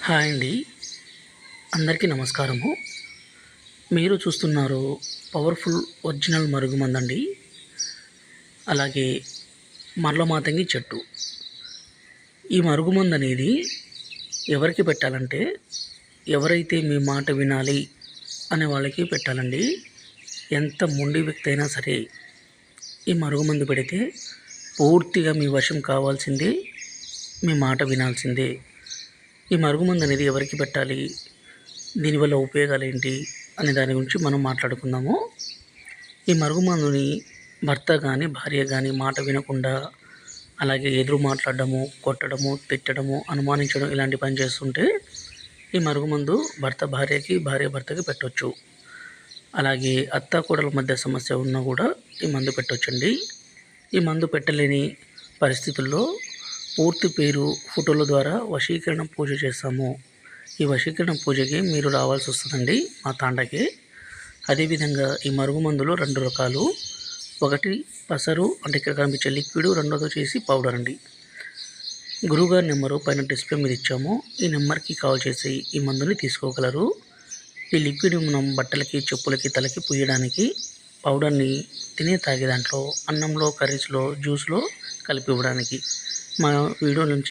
Hi అండి. అందరికీ నమస్కారము. మీరు చూస్తున్నారు పవర్ఫుల్ ఒరిజినల్ మరుగుమందండి. అలాగే మరలమాతంగి చెట్టు. ఈ మరుగుమందు అనేది ఎవరికి పెట్టాలంటే ఎవరైతే మీ మాట వినాలి అనే వాళ్ళకి పెట్టాలండి. ఎంత మొండి వ్యక్తి అయినా సరే ఈ మరుగుమందు పెడితే పూర్తిగా మీ వశం కావాల్సిందే, మీ మాట వినాల్సిందే. ఈ మరుగుమందు అనేది ఎవరికి పెట్టాలి, దీనివల్ల ఉపయోగాలు ఏంటి అనే దాని గురించి మనం మాట్లాడుకుందాము. ఈ మరుగుమందుని భర్త కానీ భార్య కానీ మాట వినకుండా అలాగే ఎదురు మాట్లాడడము, కొట్టడము, తిట్టడము, అనుమానించడం ఇలాంటి పని చేస్తుంటే ఈ మరుగుమందు భర్త భార్యకి, భార్య భర్తకి పెట్టవచ్చు. అలాగే అత్త కోడల మధ్య సమస్య ఉన్నా కూడా ఈ మందు పెట్టవచ్చండి. ఈ మందు పెట్టలేని పరిస్థితుల్లో పూర్తి పేరు ఫోటోల ద్వారా వశీకరణ పూజ చేస్తాము. ఈ వశీకరణ పూజకి మీరు రావాల్సి వస్తుందండి మా తాండకి. అదేవిధంగా ఈ మరుగుమందులో 2 రకాలు. ఒకటి పసరు అంటే ఇక్కడ కనిపించే లిక్విడ్, రెండోది వచ్చేసి పౌడర్ అండి. గురువుగారి నెంబరు పైన డిస్ప్లే మీద ఇచ్చాము. ఈ నెంబర్కి కాల్ చేసి ఈ మందుని తీసుకోగలరు. ఈ లిక్విడ్ మనం బట్టలకి, చెప్పులకి, తలకి పూయడానికి, పౌడర్ని తినే తాగే దాంట్లో, అన్నంలో, కర్రీస్లో, జ్యూస్లో కలిపి ఇవ్వడానికి. మా వీడియో నుంచి